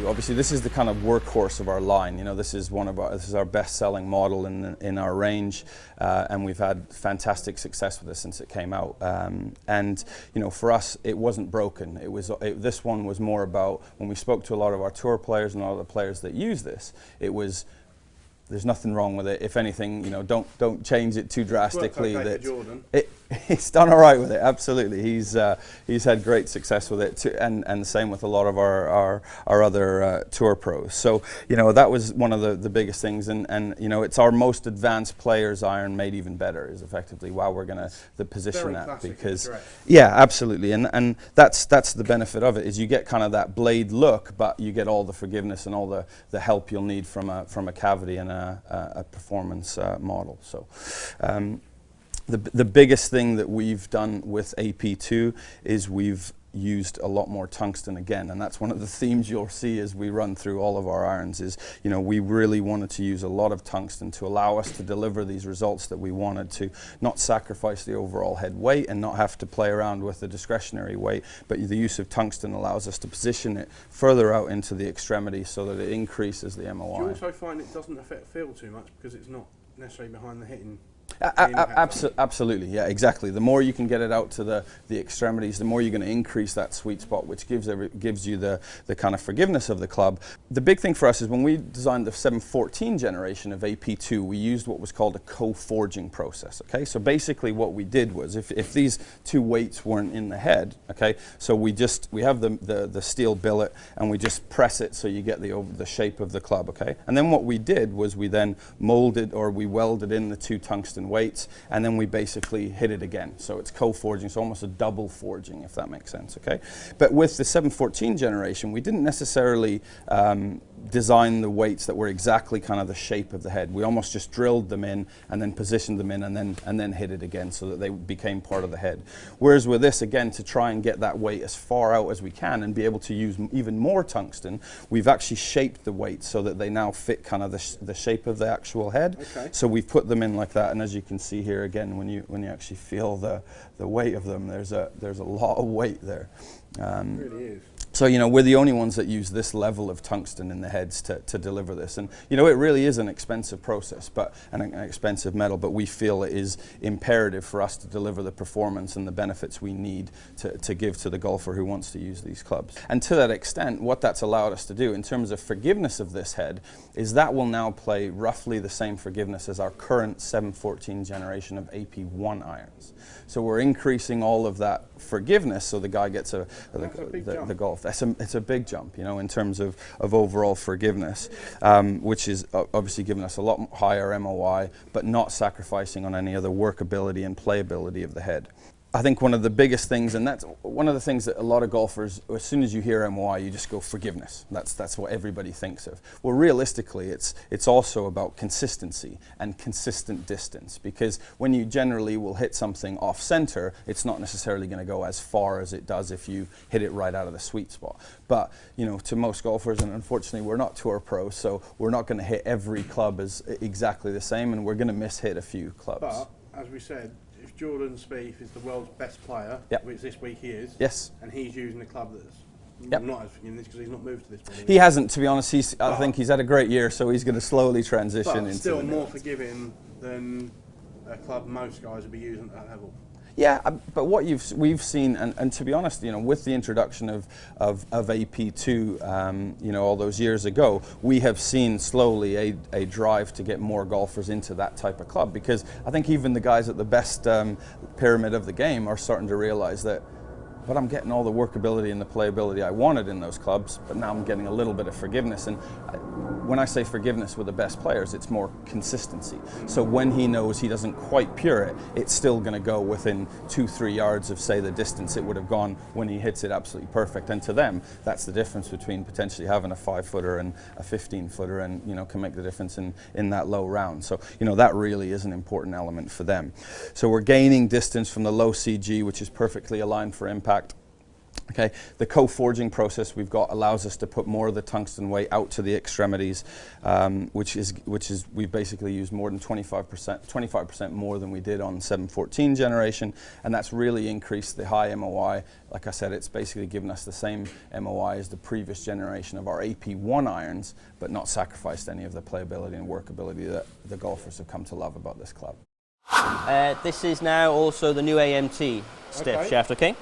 Obviously, this is the kind of workhorse of our line. You know, this is our best-selling model in our range, and we've had fantastic success with this since it came out. And you know, for us, it wasn't broken. This one was more about, when we spoke to a lot of our tour players and a lot of the players that use this, it was, there's nothing wrong with it. If anything, you know, don't change it too drastically. Okay, Jordan. He's done all right with it. Absolutely, he's had great success with it too, and the same with a lot of our other tour pros. So you know, that was one of the biggest things, and you know, it's our most advanced players iron made even better is effectively why we're going to position that, because yeah, absolutely, and that's the benefit of it, is you get kind of that blade look, but you get all the forgiveness and all the help you'll need from a cavity and a performance model. So. The biggest thing that we've done with AP2 is we've used a lot more tungsten again, and that's one of the themes you'll see as we run through all of our irons is, you know, we really wanted to use a lot of tungsten to allow us to deliver these results that we wanted, to not sacrifice the overall head weight and not have to play around with the discretionary weight, but the use of tungsten allows us to position it further out into the extremity so that it increases the MOI. Do you also find it doesn't affect feel too much because it's not necessarily behind the hitting? Absolutely, yeah, exactly. The more you can get it out to the extremities, the more you're going to increase that sweet spot, which gives you the kind of forgiveness of the club. The big thing for us is when we designed the 714 generation of AP2, we used what was called a co-forging process. Okay, so basically what we did was, if these two weights weren't in the head, okay, so we have the steel billet and we just press it so you get the shape of the club. Okay, and then what we did was we then molded, or we welded in the two tungsten weights, and then we basically hit it again. So it's co-forging, so almost a double forging, if that makes sense, okay? But with the 714 generation, we didn't necessarily design the weights that were exactly kind of the shape of the head. We almost just drilled them in and then positioned them in and then hit it again so that they became part of the head. Whereas with this, again, to try and get that weight as far out as we can and be able to use even more tungsten, we've actually shaped the weights so that they now fit kind of the shape of the actual head. Okay. So we've put them in like that, and as you can see here again, when you actually feel the weight of them, there's a lot of weight there. It really is. So, you know, we're the only ones that use this level of tungsten in the heads to deliver this. And, you know, it really is an expensive process, and an expensive metal, but we feel it is imperative for us to deliver the performance and the benefits we need to give to the golfer who wants to use these clubs. And to that extent, what that's allowed us to do in terms of forgiveness of this head is that will now play roughly the same forgiveness as our current 714 generation of AP1 irons. So we're increasing all of that forgiveness so the guy gets the golf. It's a big jump, you know, in terms of overall forgiveness, which is obviously giving us a lot higher MOI, but not sacrificing on any other workability and playability of the head. I think one of the biggest things, and that's one of the things that a lot of golfers, as soon as you hear MOI, you just go forgiveness. That's what everybody thinks of. Well, realistically, it's also about consistency and consistent distance, because when you generally will hit something off center, it's not necessarily going to go as far as it does if you hit it right out of the sweet spot. But, you know, to most golfers, and unfortunately we're not tour pros, so we're not going to hit every club as exactly the same, and we're going to miss-hit a few clubs. But, as we said, if Jordan Spieth is the world's best player, which this week he is, yes, and he's using a club that's not as forgiving because he's not moved to this one. He hasn't, to be honest. I think he's had a great year, so he's going to slowly transition into still more forgiving than a club most guys would be using at that level. Yeah, but what we've seen, and to be honest, you know, with the introduction of AP2, you know, all those years ago, we have seen slowly a drive to get more golfers into that type of club, because I think even the guys at the best pyramid of the game are starting to realize that, but I'm getting all the workability and the playability I wanted in those clubs, but now I'm getting a little bit of forgiveness. And when I say forgiveness with the best players, it's more consistency. So when he knows he doesn't quite pure it, it's still going to go within 2-3 yards of, say, the distance it would have gone when he hits it absolutely perfect. And to them, that's the difference between potentially having a 5-footer and a 15-footer, and, you know, can make the difference in that low round. So, you know, that really is an important element for them. So we're gaining distance from the low CG, which is perfectly aligned for impact. Okay, the co-forging process we've got allows us to put more of the tungsten weight out to the extremities, which is we've basically used more than 25% more than we did on 714 generation, and that's really increased the high MOI. Like I said, it's basically given us the same MOI as the previous generation of our AP1 irons, but not sacrificed any of the playability and workability that the golfers have come to love about this club. This is now also the new AMT stiff shaft, okay?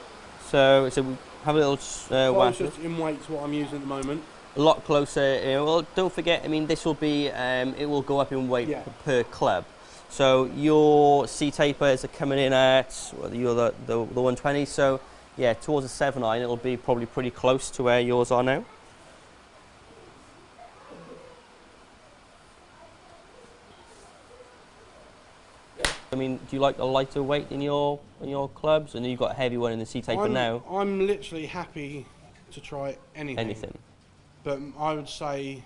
So we have a little closest in weight to what I'm using at the moment. A lot closer. Well, don't forget, I mean, this will be, it will go up in weight per club. So your C tapers are coming in at, well, you're the 120, so yeah, towards a 7 iron, it'll be probably pretty close to where yours are now. I mean, do you like a lighter weight in your clubs? And you've got a heavy one in the C taper now. I'm literally happy to try anything. Anything. But I would say,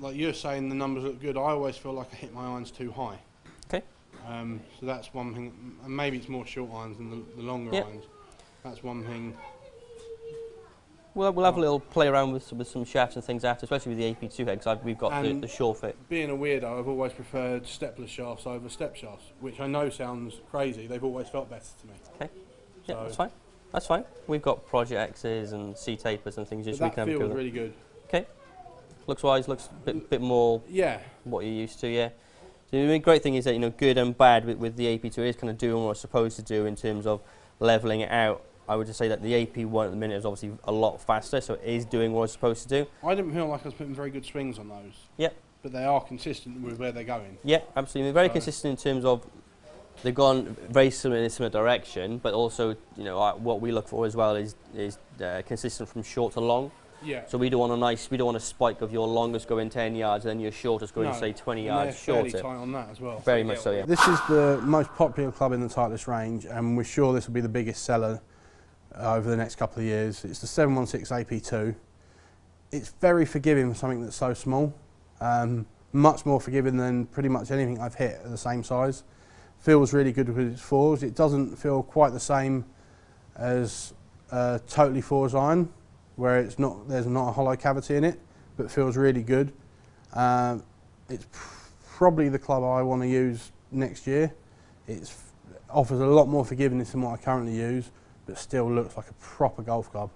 like you're saying, the numbers look good. I always feel like I hit my irons too high. Okay. So that's one thing. And maybe it's more short irons than the longer irons. That's one thing. We'll have a little play around with some shafts and things after, especially with the AP2 head, because we've got the short fit. Being a weirdo, I've always preferred stepless shafts over step shafts, which I know sounds crazy. They've always felt better to me. Okay. Yeah, that's fine. That's fine. We've got Project X's and C tapers and things. That feels really good. Okay. Looks a bit more what you're used to, yeah. So the great thing is that, you know, good and bad with the AP2 is kind of doing what it's supposed to do in terms of leveling it out. I would just say that the AP1 at the minute is obviously a lot faster, so it is doing what it's supposed to do. I didn't feel like I was putting very good swings on those. Yep. But they are consistent with where they're going. Yeah, absolutely. Very consistent in terms of they've gone very similar in a similar direction, but also, you know, what we look for as well is consistent from short to long. Yeah. So we don't want a spike of your longest going 10 yards and then your shortest going say 20 yards shorter. They're fairly tight on that as well. Very much so, yeah. This is the most popular club in the Titleist range, and we're sure this will be the biggest seller over the next couple of years. It's the 716 AP2. It's very forgiving for something that's so small. Much more forgiving than pretty much anything I've hit at the same size. Feels really good with its fours. It doesn't feel quite the same as a totally fours iron, where there's not a hollow cavity in it, but feels really good. It's probably the club I want to use next year. It offers a lot more forgiveness than what I currently use, but still looks like a proper golf club.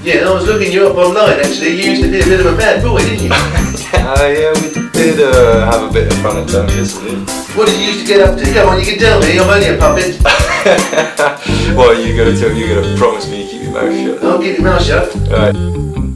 Yeah, and I was looking you up online actually. You used to be a bit of a bad boy, didn't you? Yeah, we did have a bit of fun at times, yes we did. What did you used to get up to? Come on, you can tell me, I'm only a puppet. Well, you gotta promise me you keep your mouth shut. I'll keep your mouth shut. Alright.